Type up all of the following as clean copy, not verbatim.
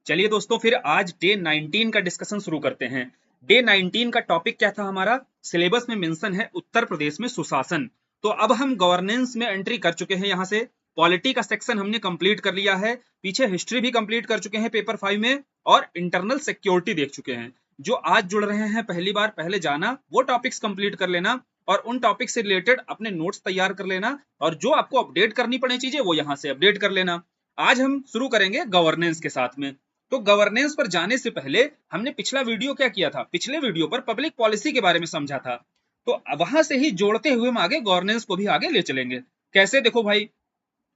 चलिए दोस्तों, फिर आज डे 19 का डिस्कशन शुरू करते हैं। डे 19 का टॉपिक क्या था हमारा? सिलेबस में मेंशन है उत्तर प्रदेश में सुशासन। तो अब हम गवर्नेंस में एंट्री कर चुके हैं। यहाँ से पॉलिटी का सेक्शन हमने कंप्लीट कर लिया है, पीछे हिस्ट्री भी कंप्लीट कर चुके हैं पेपर 5 में, और इंटरनल सिक्योरिटी देख चुके हैं। जो आज जुड़ रहे हैं पहली बार, पहले जाना वो टॉपिक्स कंप्लीट कर लेना और उन टॉपिक से रिलेटेड अपने नोट्स तैयार कर लेना, और जो आपको अपडेट करनी पड़े चीजें वो यहाँ से अपडेट कर लेना। आज हम शुरू करेंगे गवर्नेंस के साथ में। तो गवर्नेंस पर जाने से पहले हमने पिछला वीडियो क्या किया था? पिछले वीडियो पर पब्लिक पॉलिसी के बारे में समझा था। तो वहां से ही जोड़ते हुए हम आगे गवर्नेंस को भी आगे ले चलेंगे। कैसे? देखो भाई,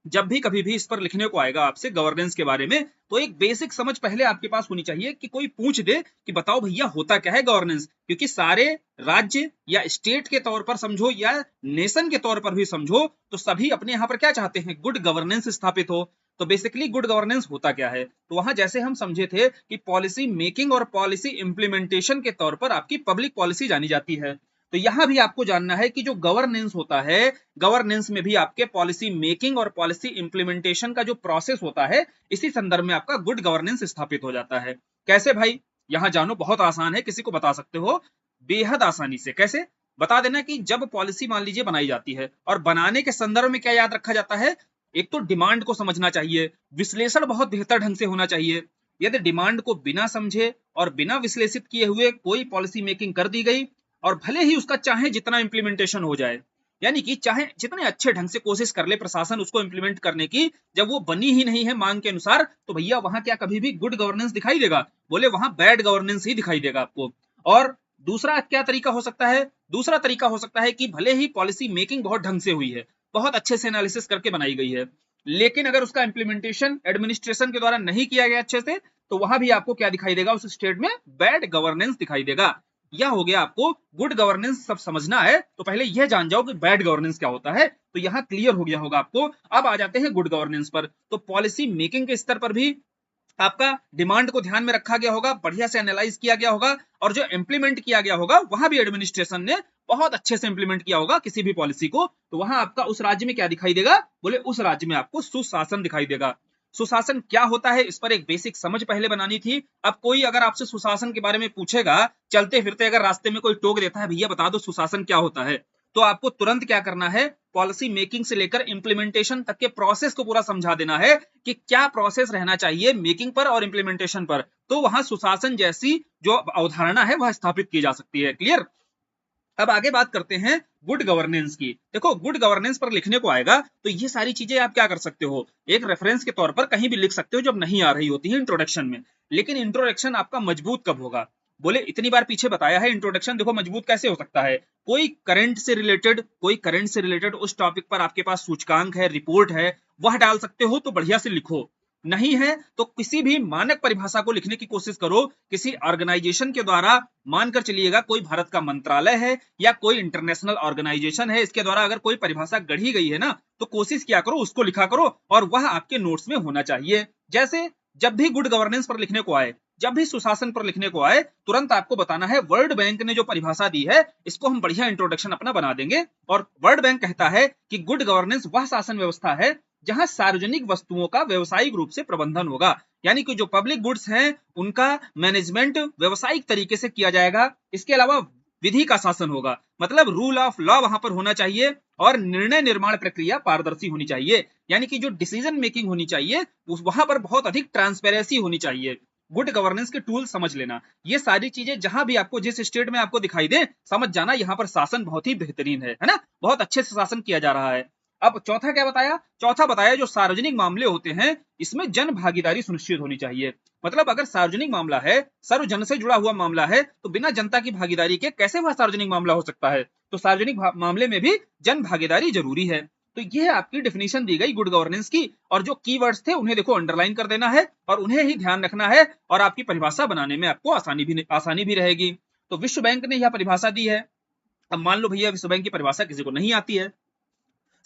जब भी कभी भी इस पर लिखने को आएगा आपसे गवर्नेंस के बारे में, तो एक बेसिक समझ पहले आपके पास होनी चाहिए कि कोई पूछ दे कि बताओ भैया होता क्या है गवर्नेंस। क्योंकि सारे राज्य या स्टेट के तौर पर समझो या नेशन के तौर पर भी समझो, तो सभी अपने यहाँ पर क्या चाहते हैं? गुड गवर्नेंस स्थापित हो। तो बेसिकली गुड गवर्नेंस होता क्या है? तो वहां जैसे हम समझे थे कि पॉलिसी मेकिंग और पॉलिसी इंप्लीमेंटेशन के तौर पर आपकी पब्लिक पॉलिसी जानी जाती है। तो यहां भी आपको जानना है कि जो गवर्नेंस होता है, गवर्नेंस में भी आपके पॉलिसी मेकिंग और पॉलिसी इंप्लीमेंटेशन का जो प्रोसेस होता है, इसी संदर्भ में आपका गुड गवर्नेंस स्थापित हो जाता है। कैसे भाई? यहां जानो, बहुत आसान है, किसी को बता सकते हो बेहद आसानी से। कैसे? बता देना कि जब पॉलिसी मान लीजिए बनाई जाती है, और बनाने के संदर्भ में क्या याद रखा जाता है? एक तो डिमांड को समझना चाहिए, विश्लेषण बहुत बेहतर ढंग से होना चाहिए। यदि डिमांड को बिना समझे और बिना विश्लेषित किए हुए कोई पॉलिसी मेकिंग कर दी गई, और भले ही उसका चाहे जितना इंप्लीमेंटेशन हो जाए, यानी कि चाहे जितने अच्छे ढंग से कोशिश कर ले प्रशासन उसको इंप्लीमेंट करने की, जब वो बनी ही नहीं है मांग के अनुसार, तो भैया वहां क्या कभी भी गुड गवर्नेंस दिखाई देगा? बोले वहां बैड गवर्नेंस ही दिखाई देगा आपको। और दूसरा क्या तरीका हो सकता है? दूसरा तरीका हो सकता है कि भले ही पॉलिसी मेकिंग बहुत ढंग से हुई है, बहुत अच्छे से एनालिसिस करके बनाई गई है, लेकिन अगर उसका इंप्लीमेंटेशन एडमिनिस्ट्रेशन के द्वारा नहीं किया गया अच्छे से, तो वहां भी आपको क्या दिखाई देगा? उस स्टेट में बैड गवर्नेंस दिखाई देगा। यह हो गया। आपको गुड गवर्नेंस सब समझना है तो पहले यह जान जाओ कि बैड गवर्नेंस क्या होता है, तो यहां क्लियर हो गया होगा आपको। अब आ जाते हैं गुड गवर्नेंस पर। तो पॉलिसी मेकिंग के स्तर पर भी आपका डिमांड को ध्यान में रखा गया होगा, बढ़िया से एनालाइज किया गया होगा, और जो इंप्लीमेंट किया गया होगा वहां भी एडमिनिस्ट्रेशन ने बहुत अच्छे से इंप्लीमेंट किया होगा किसी भी पॉलिसी को। तो वहां आपका उस राज्य में क्या दिखाई देगा? बोले उस राज्य में आपको सुशासन दिखाई देगा। सुशासन क्या होता है, इस पर एक बेसिक समझ पहले बनानी थी। अब कोई अगर आपसे सुशासन के बारे में पूछेगा, चलते फिरते अगर रास्ते में कोई टोक देता है भैया बता दो सुशासन क्या होता है, तो आपको तुरंत क्या करना है? पॉलिसी मेकिंग से लेकर इंप्लीमेंटेशन तक के प्रोसेस को पूरा समझा देना है कि क्या प्रोसेस रहना चाहिए मेकिंग पर और इंप्लीमेंटेशन पर। तो वहां सुशासन जैसी जो अवधारणा है वह स्थापित की जा सकती है। क्लियर? अब आगे बात करते हैं गुड गवर्नेंस की। देखो, गुड गवर्नेंस पर लिखने को आएगा तो ये सारी चीजें आप क्या कर सकते हो? एक रेफरेंस के तौर पर कहीं भी लिख सकते हो जब नहीं आ रही होती है इंट्रोडक्शन में। लेकिन इंट्रोडक्शन आपका मजबूत कब होगा? बोले इतनी बार पीछे बताया है, इंट्रोडक्शन देखो मजबूत कैसे हो सकता है? कोई करंट से रिलेटेड उस टॉपिक पर आपके पास सूचकांक है, रिपोर्ट है, वह डाल सकते हो तो बढ़िया से लिखो। नहीं है तो किसी भी मानक परिभाषा को लिखने की कोशिश करो, किसी ऑर्गेनाइजेशन के द्वारा। मानकर चलिएगा कोई भारत का मंत्रालय है या कोई इंटरनेशनल ऑर्गेनाइजेशन है, इसके द्वारा अगर कोई परिभाषा गढ़ी गई है ना, तो कोशिश किया करो उसको लिखा करो, और वह आपके नोट्स में होना चाहिए। जैसे जब भी गुड गवर्नेंस पर लिखने को आए, जब भी सुशासन पर लिखने को आए, तुरंत आपको बताना है वर्ल्ड बैंक ने जो परिभाषा दी है इसको हम बढ़िया इंट्रोडक्शन अपना बना देंगे। और वर्ल्ड बैंक कहता है कि गुड गवर्नेंस वह शासन व्यवस्था है जहां सार्वजनिक वस्तुओं का व्यवसायिक रूप से प्रबंधन होगा। यानी कि जो पब्लिक गुड्स हैं उनका मैनेजमेंट व्यवसायिक तरीके से किया जाएगा। इसके अलावा विधि का शासन होगा, मतलब रूल ऑफ लॉ वहां पर होना चाहिए, और निर्णय निर्माण प्रक्रिया पारदर्शी होनी चाहिए। यानी कि जो डिसीजन मेकिंग होनी चाहिए उस वहां पर बहुत अधिक ट्रांसपेरेंसी होनी चाहिए। गुड गवर्नेंस के टूल समझ लेना। ये सारी चीजें जहां भी आपको जिस स्टेट में आपको दिखाई दे, समझ जाना यहाँ पर शासन बहुत ही बेहतरीन है ना, बहुत अच्छे से शासन किया जा रहा है। अब चौथा क्या बताया? चौथा बताया जो सार्वजनिक मामले होते हैं इसमें जन भागीदारी सुनिश्चित होनी चाहिए। मतलब अगर सार्वजनिक मामला है, सर्वजन से जुड़ा हुआ मामला है, तो बिना जनता की भागीदारी के कैसे वह सार्वजनिक मामला हो सकता है? तो सार्वजनिक मामले में भी जन भागीदारी जरूरी है। तो ये आपकी डेफिनेशन दी गई गुड गवर्नेंस की, और जो कीवर्ड्स थे उन्हें देखो अंडरलाइन कर देना है और उन्हें ही ध्यान रखना है, और आपकी परिभाषा बनाने में आपको आसानी भी रहेगी। तो विश्व बैंक ने यह परिभाषा दी है। अब मान लो भैया विश्व बैंक की परिभाषा किसी को नहीं आती है,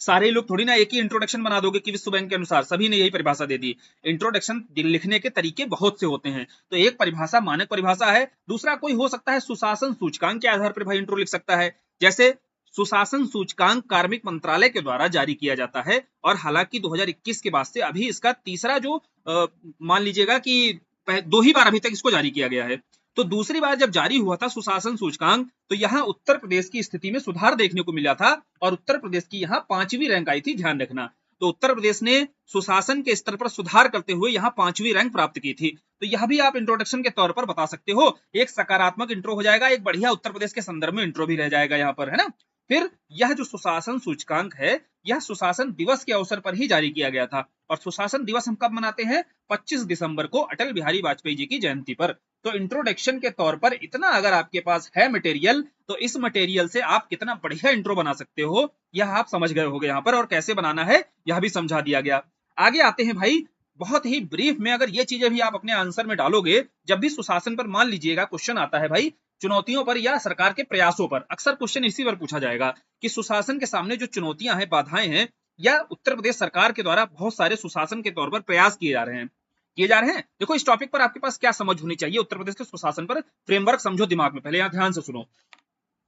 सारे लोग थोड़ी ना एक ही इंट्रोडक्शन बना दोगे कि विश्व बैंक के अनुसार सभी ने यही परिभाषा दे दी। इंट्रोडक्शन लिखने के तरीके बहुत से होते हैं, तो एक परिभाषा मानक परिभाषा है, दूसरा कोई हो सकता है सुशासन सूचकांक के आधार पर भाई इंट्रो लिख सकता है। जैसे सुशासन सूचकांक कार्मिक मंत्रालय के द्वारा जारी किया जाता है, और हालांकि 2021 के बाद से अभी इसका तीसरा जो मान लीजिएगा कि दो ही बार अभी तक इसको जारी किया गया है। तो दूसरी बार जब जारी हुआ था सुशासन सूचकांक, तो यहाँ उत्तर प्रदेश की स्थिति में सुधार देखने को मिला था और उत्तर प्रदेश की यहाँ 5वीं रैंक आई थी, ध्यान रखना। तो उत्तर प्रदेश ने सुशासन के स्तर पर सुधार करते हुए यहाँ 5वीं रैंक प्राप्त की थी। तो यह भी आप इंट्रोडक्शन के तौर पर बता सकते हो, एक सकारात्मक इंट्रो हो जाएगा, एक बढ़िया उत्तर प्रदेश के संदर्भ में इंट्रो भी रह जाएगा यहाँ पर, है ना। फिर यह जो सुशासन सूचकांक है, यह सुशासन दिवस के अवसर पर ही जारी किया गया था और सुशासन दिवस हम कब मनाते हैं? 25 दिसंबर को, अटल बिहारी वाजपेयी जी की जयंती पर। तो इंट्रोडक्शन के तौर पर इतना अगर आपके पास है मटेरियल, तो इस मटेरियल से आप कितना बढ़िया इंट्रो बना सकते हो, यह आप समझ गए होंगे यहाँ पर, और कैसे बनाना है यह भी समझा दिया गया। आगे आते हैं भाई, बहुत ही ब्रीफ में अगर ये चीजें भी आप अपने आंसर में डालोगे, जब भी सुशासन पर मान लीजिएगा क्वेश्चन आता है भाई, चुनौतियों पर या सरकार के प्रयासों पर, अक्सर क्वेश्चन इसी पर पूछा जाएगा कि सुशासन के सामने जो चुनौतियां हैं, बाधाएं हैं, या उत्तर प्रदेश सरकार के द्वारा बहुत सारे सुशासन के तौर पर प्रयास किए जा रहे हैं। देखो इस टॉपिक पर आपके पास क्या समझ होनी चाहिए, उत्तर प्रदेश के सुशासन पर फ्रेमवर्क समझो दिमाग में, पहले यहाँ ध्यान से सुनो।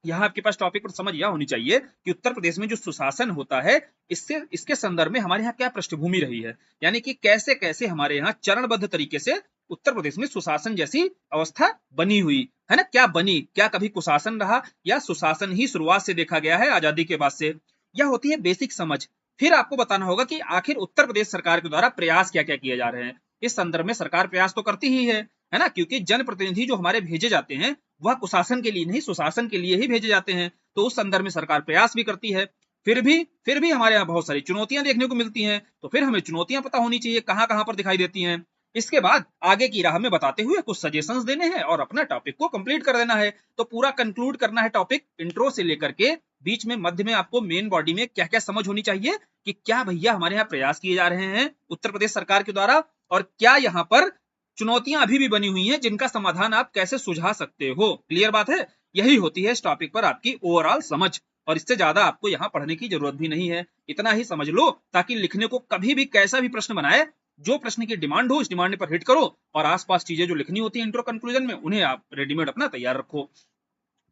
यहाँ आपके पास टॉपिक पर समझ यह होनी चाहिए कि उत्तर प्रदेश में जो सुशासन होता है, इसके संदर्भ में हमारे यहाँ क्या पृष्ठभूमि रही है, यानी कि कैसे कैसे हमारे यहाँ चरणबद्ध तरीके से उत्तर प्रदेश में सुशासन जैसी अवस्था बनी हुई है ना। क्या बनी, क्या कभी कुशासन रहा या सुशासन ही शुरुआत से देखा गया है आजादी के बाद से, यह होती है बेसिक समझ। फिर आपको बताना होगा कि आखिर उत्तर प्रदेश सरकार के द्वारा प्रयास क्या क्या किए जा रहे हैं। इस संदर्भ में सरकार प्रयास तो करती ही है ना, क्योंकि जनप्रतिनिधि जो हमारे भेजे जाते हैं वह कुशासन के लिए नहीं, सुशासन के लिए ही भेजे जाते हैं। तो उस संदर्भ में सरकार प्रयास भी करती है। फिर भी हमारे यहाँ बहुत सारी चुनौतियां देखने को मिलती हैं, तो फिर हमें चुनौतियां पता होनी चाहिए कहाँ कहाँ पर दिखाई देती हैं। इसके बाद आगे की राह में बताते हुए कुछ सजेशंस देने हैं और अपना टॉपिक को कंप्लीट कर देना है। तो पूरा कंक्लूड करना है टॉपिक, इंट्रो से लेकर के बीच में, मध्य में आपको मेन बॉडी में क्या क्या समझ होनी चाहिए कि क्या भैया हमारे यहाँ प्रयास किए जा रहे हैं उत्तर प्रदेश सरकार के द्वारा, और क्या यहाँ पर चुनौतियां अभी भी बनी हुई हैं जिनका समाधान आप कैसे सुझा सकते हो। क्लियर बात है, यही होती है इस टॉपिक पर आपकी ओवरऑल समझ, और इससे ज्यादा आपको यहाँ पढ़ने की जरूरत भी नहीं है। इतना ही समझ लो ताकि लिखने को कभी भी कैसा भी प्रश्न बनाए, जो प्रश्न की डिमांड हो उस डिमांड पर हिट करो, और आसपास चीजें जो लिखनी होती है इंट्रो कंक्लूजन में, उन्हें आप रेडीमेड अपना तैयार रखो।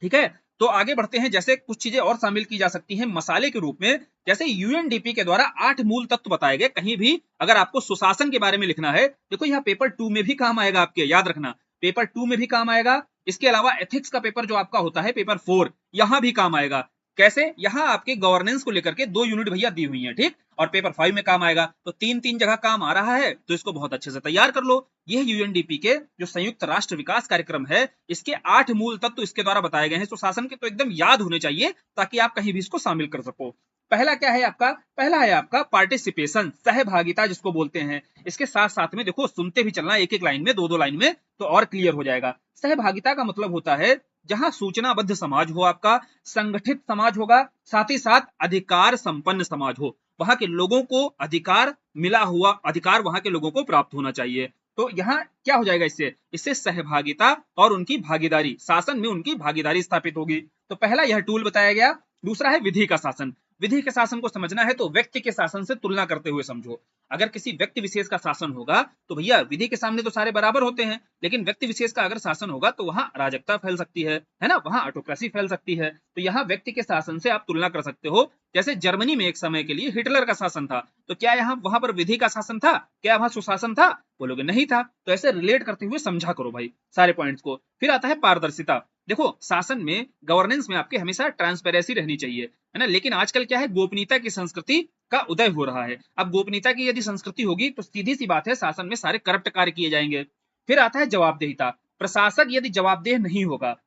ठीक है, तो आगे बढ़ते हैं। जैसे कुछ चीजें और शामिल की जा सकती हैं मसाले के रूप में, जैसे यूएनडीपी के द्वारा 8 मूल तत्व बताए गए। कहीं भी अगर आपको सुशासन के बारे में लिखना है, देखो यह पेपर 2 में भी काम आएगा आपके, याद रखना पेपर 2 में भी काम आएगा। इसके अलावा एथिक्स का पेपर जो आपका होता है पेपर 4, यहां भी काम आएगा। कैसे? यहाँ आपके गवर्नेंस को लेकर के 2 यूनिट भैया दी हुई है, ठीक, और पेपर 5 में काम आएगा। तो 3 जगह काम आ रहा है, तो इसको बहुत अच्छे से तैयार कर लो। यह यूएनडीपी के जो संयुक्त राष्ट्र विकास कार्यक्रम है, इसके 8 मूल तत्व इसके द्वारा बताए गए हैं सुशासन के, तो एकदम याद होने चाहिए ताकि आप कहीं भी इसको शामिल कर सको। पहला क्या है आपका? पहला है आपका पार्टिसिपेशन, सहभागिता जिसको बोलते हैं। इसके साथ साथ में देखो सुनते भी चलना, एक एक लाइन में, 2 लाइन में, तो और क्लियर हो जाएगा। सहभागिता का मतलब होता है जहां सूचनाबद्ध समाज हो, आपका संगठित समाज होगा, साथ ही साथ अधिकार संपन्न समाज हो, वहां के लोगों को अधिकार मिला हुआ, अधिकार वहां के लोगों को प्राप्त होना चाहिए। तो यहाँ क्या हो जाएगा, इससे सहभागिता और उनकी भागीदारी, शासन में उनकी भागीदारी स्थापित होगी। तो पहला यह टूल बताया गया। दूसरा है विधि का शासन। विधि के शासन को समझना है तो व्यक्ति के शासन से तुलना करते हुए समझो। अगर किसी व्यक्ति विशेष का शासन होगा तो भैया विधि के सामने तो सारे बराबर होते हैं, लेकिन व्यक्ति विशेष का अगर शासन होगा तो वहां अराजकता फैल सकती है ना, वहां ऑटोक्रेसी फैल सकती है। तो यहाँ व्यक्ति के शासन से आप तुलना कर सकते हो। जैसे जर्मनी में एक समय के लिए हिटलर का शासन था, तो क्या यहाँ वहां पर विधि का शासन था? क्या वहां सुशासन था? बोलोगे नहीं था। तो ऐसे रिलेट करते हुए समझा करो भाई सारे पॉइंट्स को। फिर आता है पारदर्शिता। देखो शासन में, गवर्नेंस में आपके हमेशा ट्रांसपेरेंसी रहनी चाहिए, है ना, लेकिन आजकल क्या है, गोपनीयता की संस्कृति का उदय हो रहा है। अब गोपनीयता की यदि संस्कृति होगी तो सीधी सी बात है शासन में सारे करप्ट कार्य किए जाएंगे। फिर आता है जवाबदेहिता। प्रशासक यदि जवाबदेह नहीं होगा,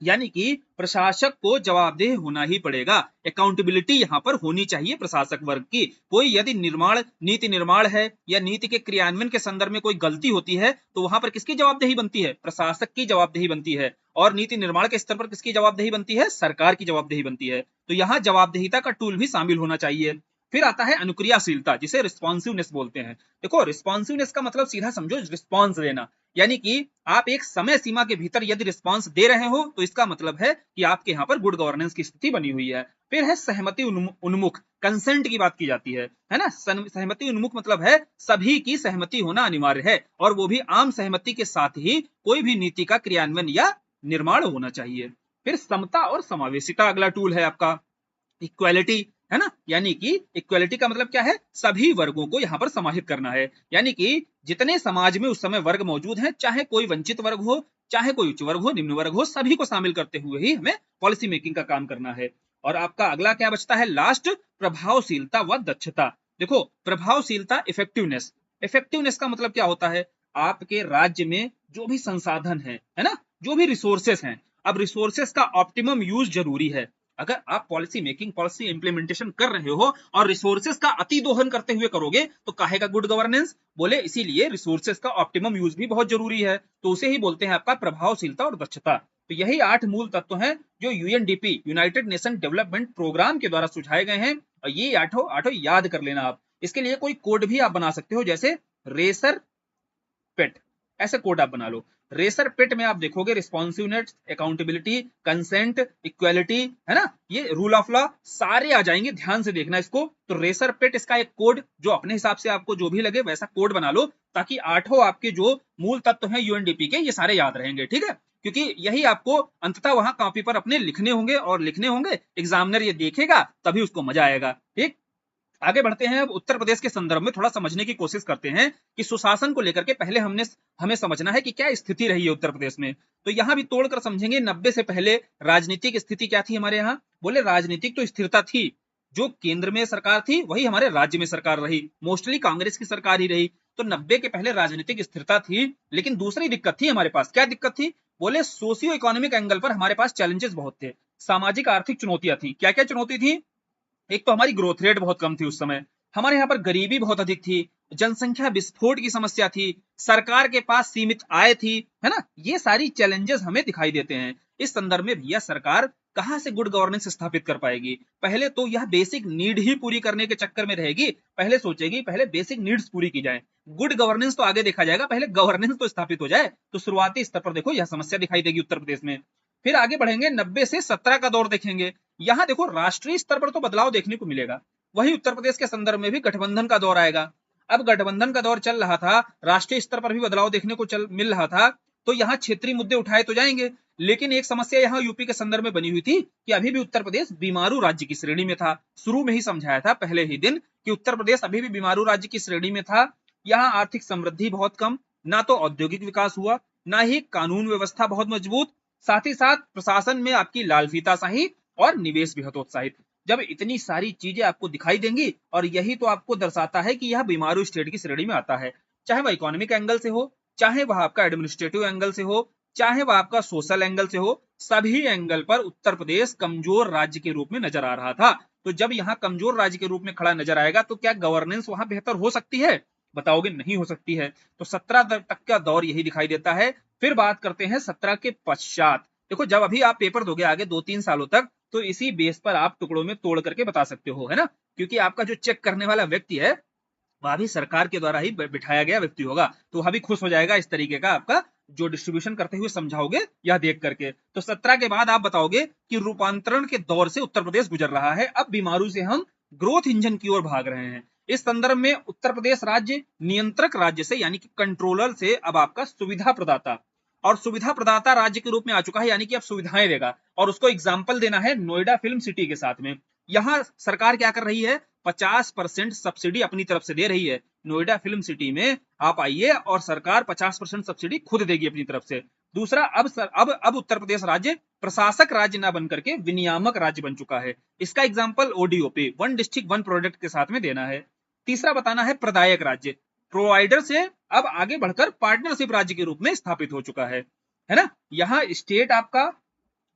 यानी कि प्रशासक को जवाबदेह होना ही पड़ेगा, अकाउंटेबिलिटी यहाँ पर होनी चाहिए प्रशासक वर्ग की। कोई यदि नीति निर्माण है या नीति के क्रियान्वयन के संदर्भ में कोई गलती होती है तो वहां पर किसकी जवाबदेही बनती है? प्रशासक की जवाबदेही बनती है। और नीति निर्माण के स्तर पर किसकी जवाबदेही बनती है? सरकार की जवाबदेही बनती है। तो यहाँ जवाबदेहिता का टूल भी शामिल होना चाहिए। फिर आता है अनुक्रियाशीलता, जिसे रिस्पॉन्सिवनेस बोलते हैं। देखो रिस्पॉन्सिवनेस का मतलब सीधा समझो रिस्पॉन्स देना, यानी कि आप एक समय सीमा के भीतर यदि रिस्पॉन्स दे रहे हो तो इसका मतलब है कि आपके यहाँ पर गुड गवर्नेंस की स्थिति बनी हुई है। फिर है सहमति उन्मुख, कंसेंट की बात की जाती है ना। सहमति उन्मुख मतलब है सभी की सहमति होना अनिवार्य है, और वो भी आम सहमति के साथ ही कोई भी नीति का क्रियान्वयन या निर्माण होना चाहिए। फिर समता और समावेशिता अगला टूल है आपका। इक्वालिटी, है ना, यानी कि इक्वलिटी का मतलब क्या है, सभी वर्गों को यहाँ पर समाहित करना है, यानी कि जितने समाज में उस समय वर्ग मौजूद हैं, चाहे कोई वंचित वर्ग हो, चाहे कोई उच्च वर्ग हो, निम्न वर्ग हो, सभी को शामिल करते हुए ही हमें पॉलिसी मेकिंग का काम करना है। और आपका अगला क्या बचता है लास्ट, प्रभावशीलता व दक्षता। देखो प्रभावशीलता, इफेक्टिवनेस। इफेक्टिवनेस का मतलब क्या होता है, आपके राज्य में जो भी संसाधन है ना, जो भी रिसोर्सेस हैं, अब रिसोर्सेस का ऑप्टिमम यूज जरूरी है। अगर आप पॉलिसी मेकिंग, पॉलिसी इंप्लीमेंटेशन कर रहे हो और रिसोर्सेस का अति दोहन करते हुए करोगे तो काहेगा गुड गवर्नेंस, बोले इसीलिए रिसोर्सेस का ऑप्टिमम यूज भी बहुत जरूरी है, तो उसे ही बोलते हैं आपका प्रभावशीलता और दक्षता। तो यही 8 मूल तत्व हैं जो UNDP, united nation development program के द्वारा सुझाए गए हैं, और ये आठों याद कर लेना आप। इसके लिए कोई कोड भी आप बना सकते हो, जैसे रेसर पेट, ऐसे कोड आप बना लो। रेसर पेट में आप देखोगे रिस्पॉन्सिवनेस, अकाउंटेबिलिटी, कंसेंट, इक्वालिटी, है ना, ये रूल ऑफ लॉ सारे आ जाएंगे, ध्यान से देखना इसको। तो रेसर पेट इसका एक कोड, जो अपने हिसाब से आपको जो भी लगे वैसा कोड बना लो, ताकि 8 आपके जो मूल तत्व हैं यूएनडीपी के, ये सारे याद रहेंगे, ठीक है, क्योंकि यही आपको अंततः वहां कॉपी पर अपने लिखने होंगे, और लिखने होंगे, एग्जामिनर ये देखेगा तभी उसको मजा आएगा। ठीक, आगे बढ़ते हैं। अब उत्तर प्रदेश के संदर्भ में थोड़ा समझने की कोशिश करते हैं कि सुशासन को लेकर के पहले हमें समझना है कि क्या स्थिति रही है उत्तर प्रदेश में। तो यहां भी तोड़कर समझेंगे, 90 से पहले राजनीतिक स्थिति क्या थी हमारे यहाँ, बोले राजनीतिक तो स्थिरता थी, जो केंद्र में सरकार थी वही हमारे राज्य में सरकार रही, मोस्टली कांग्रेस की सरकार ही रही। तो 90 के पहले राजनीतिक स्थिरता थी, लेकिन दूसरी दिक्कत थी हमारे पास। क्या दिक्कत थी, बोले सोशियो इकोनॉमिक एंगल पर हमारे पास चैलेंजेस बहुत थे, सामाजिक आर्थिक चुनौतियां थी। क्या क्या चुनौती थी, एक तो हमारी ग्रोथ रेट बहुत कम थी उस समय, हमारे यहाँ पर गरीबी बहुत अधिक थी, जनसंख्या विस्फोट की समस्या थी, सरकार के पास सीमित आय थी, है ना, ये सारी चैलेंजेस हमें दिखाई देते हैं। इस संदर्भ में भैया सरकार कहां से गुड गवर्नेंस स्थापित कर पाएगी, पहले तो यह बेसिक नीड ही पूरी करने के चक्कर में रहेगी, पहले सोचेगी पहले बेसिक नीड्स पूरी की जाए, गुड गवर्नेंस तो आगे देखा जाएगा, पहले गवर्नेंस तो स्थापित हो जाए। तो शुरुआती स्तर पर देखो यह समस्या दिखाई देगी उत्तर प्रदेश में। फिर आगे बढ़ेंगे, 90 से 17 का दौर देखेंगे, यहां देखो राष्ट्रीय स्तर पर तो बदलाव देखने को मिलेगा, वही उत्तर प्रदेश के संदर्भ में भी गठबंधन का दौर आएगा। अब गठबंधन का दौर चल रहा था, राष्ट्रीय स्तर पर भी बदलाव देखने को मिल रहा था, तो यहाँ क्षेत्रीय मुद्दे उठाए तो जाएंगे, लेकिन एक समस्या यहाँ यूपी के संदर्भ में बनी हुई थी कि अभी भी उत्तर प्रदेश बीमारू राज्य की श्रेणी में था। शुरू में ही समझाया था पहले ही दिन कि उत्तर प्रदेश अभी भी बीमारू राज्य की श्रेणी में था। यहाँ आर्थिक समृद्धि बहुत कम, ना तो औद्योगिक विकास हुआ, ना ही कानून व्यवस्था बहुत मजबूत, साथ ही साथ प्रशासन में आपकी लालफीताशाही और निवेश भी हतोत्साहित। जब इतनी सारी चीजें आपको दिखाई देंगी, और यही तो आपको दर्शाता है कि यह बीमारू स्टेट की श्रेणी में आता है, चाहे वह इकोनॉमिक एंगल से हो, चाहे वह आपका एडमिनिस्ट्रेटिव एंगल से हो, चाहे वह आपका सोशल एंगल से हो, सभी एंगल पर उत्तर प्रदेश कमजोर राज्य के रूप में नजर आ रहा था। तो जब यहाँ कमजोर राज्य के रूप में खड़ा नजर आएगा, तो क्या गवर्नेंस वहां बेहतर हो सकती है, बताओगे नहीं हो सकती है। तो 17 तक का दौर यही दिखाई देता है। फिर बात करते हैं 17 के पश्चात। देखो जब अभी आप पेपर दोगे आगे 2-3 सालों तक, तो इसी बेस पर आप टुकड़ों में तोड़ करके बता सकते हो, है ना, क्योंकि आपका जो चेक करने वाला व्यक्ति है वह भी सरकार के द्वारा ही बिठाया गया व्यक्ति होगा, तो वह भी खुश हो जाएगा इस तरीके का आपका जो डिस्ट्रीब्यूशन करते हुए समझाओगे यह देख करके। तो 17 के बाद आप बताओगे कि रूपांतरण के दौर से उत्तर प्रदेश गुजर रहा है, अब बीमारू से हम ग्रोथ इंजन की ओर भाग रहे हैं। इस संदर्भ में उत्तर प्रदेश राज्य नियंत्रक राज्य से, यानी कि कंट्रोलर से, अब आपका सुविधा प्रदाता और सुविधा प्रदाता राज्य के रूप में आ चुका है, यानी कि अब सुविधाएं देगा। और उसको एग्जाम्पल देना है नोएडा फिल्म सिटी के साथ में। यहाँ सरकार क्या कर रही है, 50% सब्सिडी अपनी तरफ से दे रही है। नोएडा फिल्म सिटी में आप आइए और सरकार 50% सब्सिडी खुद देगी अपनी तरफ से। दूसरा, अब उत्तर प्रदेश राज्य प्रशासक राज्य ना बनकर के विनियामक राज्य बन चुका है। इसका example ODOP, one district one product के साथ में देना है। तीसरा बताना है प्रदायक राज्य, प्रोवाइडर से अब आगे बढ़कर पार्टनरशिप राज्य के रूप में स्थापित हो चुका है ना। यहाँ स्टेट आपका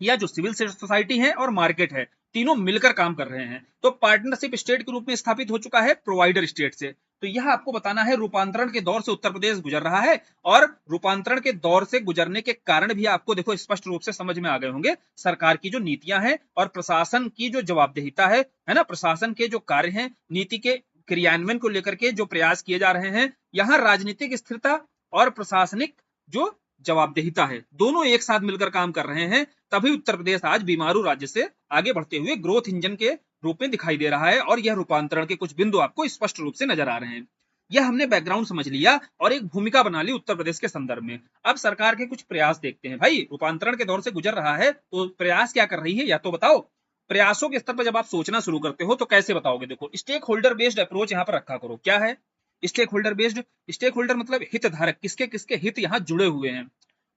या जो सिविल सोसाइटी है और मार्केट है, तीनों मिलकर काम कर रहे हैं, तो पार्टनरशिप स्टेट के रूप में स्थापित हो चुका है प्रोवाइडर स्टेट से। तो यह आपको बताना है रूपांतरण के दौर से उत्तर प्रदेश गुजर रहा है, और रूपांतरण के दौर से गुजरने के कारण भी आपको देखो स्पष्ट रूप से समझ में आ गए होंगे, सरकार की जो नीतियां हैं और प्रशासन की जो जवाबदेहिता है ना, प्रशासन के जो कार्य हैं, नीति के क्रियान्वयन को लेकर के जो प्रयास किए जा रहे हैं, यहाँ राजनीतिक स्थिरता और प्रशासनिक जो जवाबदेहिता है, दोनों एक साथ मिलकर काम कर रहे हैं, तभी उत्तर प्रदेश आज बीमारू राज्य से आगे बढ़ते हुए ग्रोथ इंजन के रूप में दिखाई दे रहा है। और यह रूपांतरण के कुछ बिंदु आपको स्पष्ट रूप से नजर आ रहे हैं। यह हमने बैकग्राउंड समझ लिया और एक भूमिका बना ली उत्तर प्रदेश के संदर्भ में। अब सरकार के कुछ प्रयास देखते हैं। भाई रूपांतरण के दौर से गुजर रहा है, तो प्रयास क्या कर रही है या तो बताओ। प्रयासों के स्तर पर जब आप सोचना शुरू करते हो तो कैसे बताओगे? देखो, स्टेक होल्डर बेस्ड अप्रोच यहाँ पर रखा करो। क्या है stakeholder based? Stakeholder मतलब हितधारक, किसके किसके हित यहाँ जुड़े हुए हैं।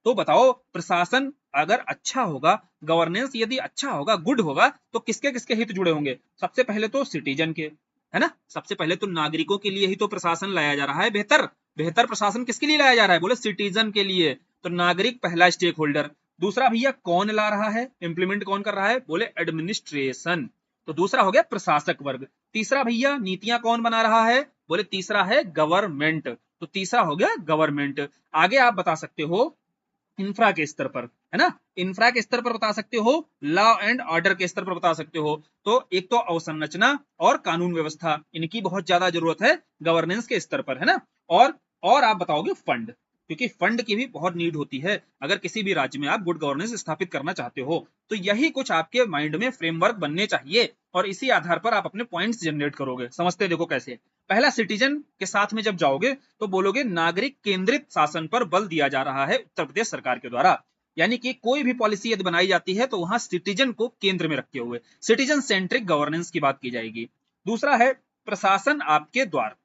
तो बताओ, प्रशासन अगर अच्छा होगा, गवर्नेंस यदि अच्छा होगा, गुड होगा, तो किसके किसके हित जुड़े होंगे? सबसे पहले तो सिटीजन के, है ना, सबसे पहले तो नागरिकों के लिए ही तो प्रशासन लाया जा रहा है। बेहतर बेहतर प्रशासन किसके लिए लाया जा रहा है? बोले सिटीजन के लिए। तो नागरिक पहला स्टेक होल्डर। दूसरा भैया कौन ला रहा है, इंप्लीमेंट कौन कर रहा है? बोले एडमिनिस्ट्रेशन। तो दूसरा हो गया प्रशासक वर्ग। तीसरा भैया नीतियां कौन बना रहा है? बोले तीसरा है गवर्नमेंट। तो तीसरा हो गया गवर्नमेंट। आगे आप बता सकते हो इंफ्रा के स्तर पर, है ना, इंफ्रा के स्तर पर बता सकते हो, लॉ एंड ऑर्डर के स्तर पर बता सकते हो। तो एक तो अवसंरचना और कानून व्यवस्था, इनकी बहुत ज्यादा जरूरत है गवर्नेंस के स्तर पर, है ना। और आप बताओगे फंड, क्योंकि फंड की भी बहुत नीड होती है अगर किसी भी राज्य में आप गुड गवर्नेंस स्थापित करना चाहते हो। तो यही कुछ आपके माइंड में फ्रेमवर्क बनने चाहिए और इसी आधार पर आप अपने पॉइंट्स जनरेट करोगे। समझते देखो कैसे। पहला, सिटीजन के साथ में जब जाओगे तो बोलोगे नागरिक केंद्रित शासन पर बल दिया जा रहा है उत्तर प्रदेश सरकार के द्वारा। यानी कि कोई भी पॉलिसी यदि बनाई जाती है तो वहां सिटीजन को केंद्र में रखे हुए सिटीजन सेंट्रिक गवर्नेंस की बात की जाएगी। दूसरा है प्रशासन आपके द्वार,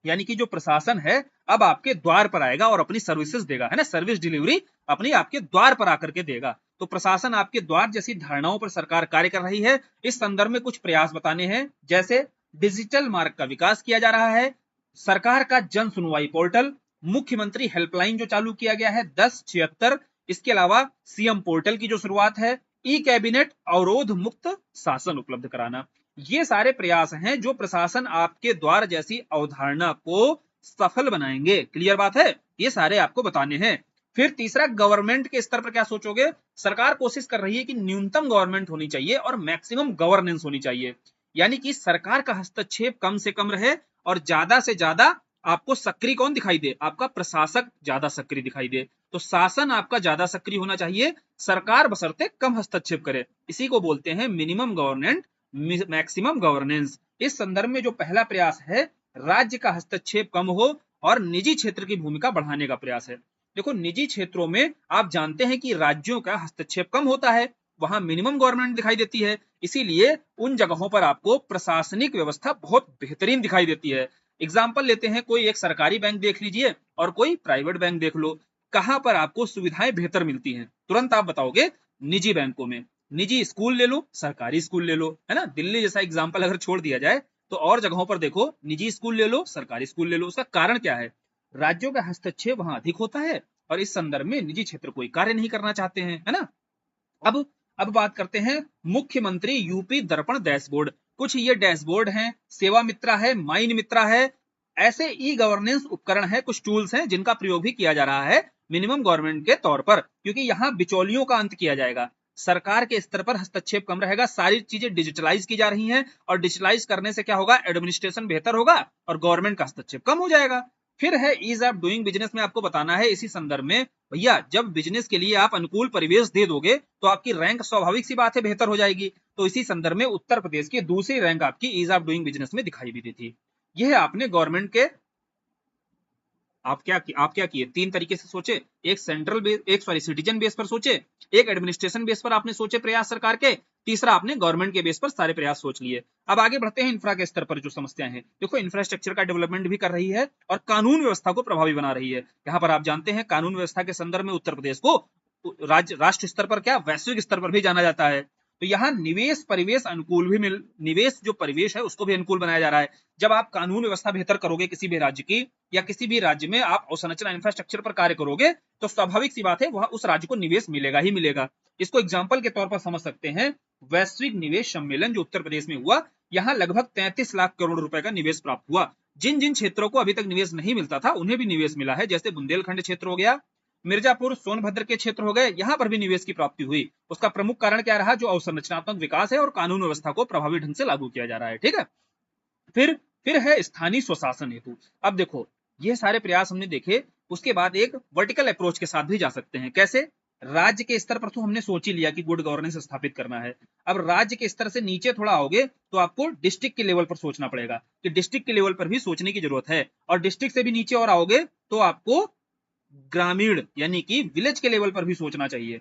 यानी कि जो प्रशासन है अब आपके द्वार पर आएगा और अपनी सर्विसेज देगा, है ना, सर्विस डिलीवरी अपनी आपके द्वार पर आकर के देगा। तो प्रशासन आपके द्वार जैसी धारणाओं पर सरकार कार्य कर रही है। इस संदर्भ में कुछ प्रयास बताने हैं, जैसे डिजिटल मार्ग का विकास किया जा रहा है, सरकार का जन सुनवाई पोर्टल, मुख्यमंत्री हेल्पलाइन जो चालू किया गया है 1076, इसके अलावा सीएम पोर्टल की जो शुरुआत है, ई कैबिनेट अवरोध मुक्त शासन उपलब्ध कराना। ये सारे प्रयास हैं जो प्रशासन आपके द्वार जैसी अवधारणा को सफल बनाएंगे। क्लियर बात है, ये सारे आपको बताने हैं। फिर तीसरा, गवर्नमेंट के स्तर पर क्या सोचोगे? सरकार कोशिश कर रही है कि न्यूनतम गवर्नमेंट होनी चाहिए और मैक्सिमम गवर्नेंस होनी चाहिए, यानी कि सरकार का हस्तक्षेप कम से कम रहे और ज्यादा से ज्यादा आपको सक्रिय कौन दिखाई दे? आपका प्रशासक ज्यादा सक्रिय दिखाई दे। तो शासन आपका ज्यादा सक्रिय होना चाहिए, सरकार बशर्ते कम हस्तक्षेप करे। इसी को बोलते हैं मिनिमम गवर्नेंट मैक्सिमम गवर्नेंस। इस संदर्भ में जो पहला प्रयास है, राज्य का हस्तक्षेप कम हो और निजी क्षेत्र की भूमिका बढ़ाने का प्रयास है। देखो, निजी क्षेत्रों में आप जानते हैं कि राज्यों का हस्तक्षेप कम होता है, वहां मिनिमम गवर्नमेंट दिखाई देती है, इसीलिए उन जगहों पर आपको प्रशासनिक व्यवस्था बहुत बेहतरीन दिखाई देती है। एग्जाम्पल लेते हैं, कोई एक सरकारी बैंक देख लीजिए और कोई प्राइवेट बैंक देख लो, कहां पर आपको सुविधाएं बेहतर मिलती हैं? तुरंत आप बताओगे निजी बैंकों में। निजी स्कूल ले लो, सरकारी स्कूल ले लो, है ना, दिल्ली जैसा एग्जाम्पल अगर छोड़ दिया जाए तो और जगहों पर देखो, निजी स्कूल ले लो, सरकारी स्कूल ले लो। उसका कारण क्या है? राज्यों का हस्तक्षेप वहां अधिक होता है और इस संदर्भ में निजी क्षेत्र कोई कार्य नहीं करना चाहते हैं, है ना। अब बात करते हैं मुख्यमंत्री यूपी दर्पण डैशबोर्ड। कुछ ये डैशबोर्ड हैं, सेवा मित्रा है, माइन मित्रा है, ऐसे ई गवर्नेंस उपकरण है, कुछ टूल्स हैं जिनका प्रयोग भी किया जा रहा है मिनिमम गवर्नमेंट के तौर पर, क्योंकि यहाँ बिचौलियों का अंत किया जाएगा, सरकार के स्तर पर हस्तक्षेप कम रहेगा, सारी चीजें डिजिटलाइज की जा रही हैं और डिजिटलाइज करने से क्या होगा? एडमिनिस्ट्रेशन बेहतर होगा और गवर्नमेंट का हस्तक्षेप कम हो जाएगा। फिर है ईज ऑफ डूइंग बिजनेस में आपको बताना है इसी संदर्भ में, भैया जब बिजनेस के लिए आप अनुकूल परिवेश दे दोगे तो आपकी रैंक स्वाभाविक सी बात है बेहतर हो जाएगी। तो इसी संदर्भ में उत्तर प्रदेश की दूसरी रैंक आपकी ईज ऑफ डूइंग बिजनेस में दिखाई भी दी थी। यह आपने गवर्नमेंट के आप क्या किए? तीन तरीके से सोचे, एक सेंट्रल बेस, एक सिटीजन बेस पर सोचे, एक एडमिनिस्ट्रेशन बेस पर आपने सोचे प्रयास सरकार के, तीसरा आपने गवर्नमेंट के बेस पर सारे प्रयास सोच लिए। अब आगे बढ़ते हैं इंफ्रा के स्तर पर जो समस्याएं हैं। देखो, इंफ्रास्ट्रक्चर का डेवलपमेंट भी कर रही है और कानून व्यवस्था को प्रभावी बना रही है। यहाँ पर आप जानते हैं कानून व्यवस्था के संदर्भ में उत्तर प्रदेश को राष्ट्र स्तर पर क्या वैश्विक स्तर पर भी जाना जाता है। तो यहाँ निवेश परिवेश अनुकूल भी निवेश जो परिवेश है उसको भी अनुकूल बनाया जा रहा है। जब आप कानून व्यवस्था बेहतर करोगे किसी भी राज्य की, या किसी भी राज्य में आप अवसंरचना इंफ्रास्ट्रक्चर पर कार्य करोगे, तो स्वाभाविक सी बात है वह उस राज्य को निवेश मिलेगा ही मिलेगा। इसको एग्जाम्पल के तौर पर समझ सकते हैं, वैश्विक निवेश सम्मेलन जो उत्तर प्रदेश में हुआ, यहाँ लगभग 33 लाख करोड़ रुपए का निवेश प्राप्त हुआ। जिन जिन क्षेत्रों को अभी तक निवेश नहीं मिलता था उन्हें भी निवेश मिला है, जैसे बुंदेलखंड क्षेत्र हो गया, मिर्जापुर सोनभद्र के क्षेत्र हो गए, यहाँ पर भी निवेश की प्राप्ति हुई। उसका प्रमुख कारण क्या रहा? जो अवसंरचनात्मक विकास है और कानून व्यवस्था को प्रभावी ढंग से लागू किया जा रहा है। ठीक है, फिर है स्थानीय स्वशासन हेतु। अब देखो, ये सारे प्रयास हमने देखे, उसके बाद एक वर्टिकल अप्रोच के साथ भी जा सकते हैं। कैसे? राज्य के स्तर पर तो हमने सोच ही लिया कि गुड गवर्नेंस स्थापित करना है। अब राज्य के स्तर से नीचे थोड़ा आओगे तो आपको डिस्ट्रिक्ट के लेवल पर सोचना पड़ेगा, कि डिस्ट्रिक्ट के लेवल पर भी सोचने की जरूरत है। और डिस्ट्रिक्ट से भी नीचे और आओगे तो आपको ग्रामीण यानी कि विलेज के लेवल पर भी सोचना चाहिए।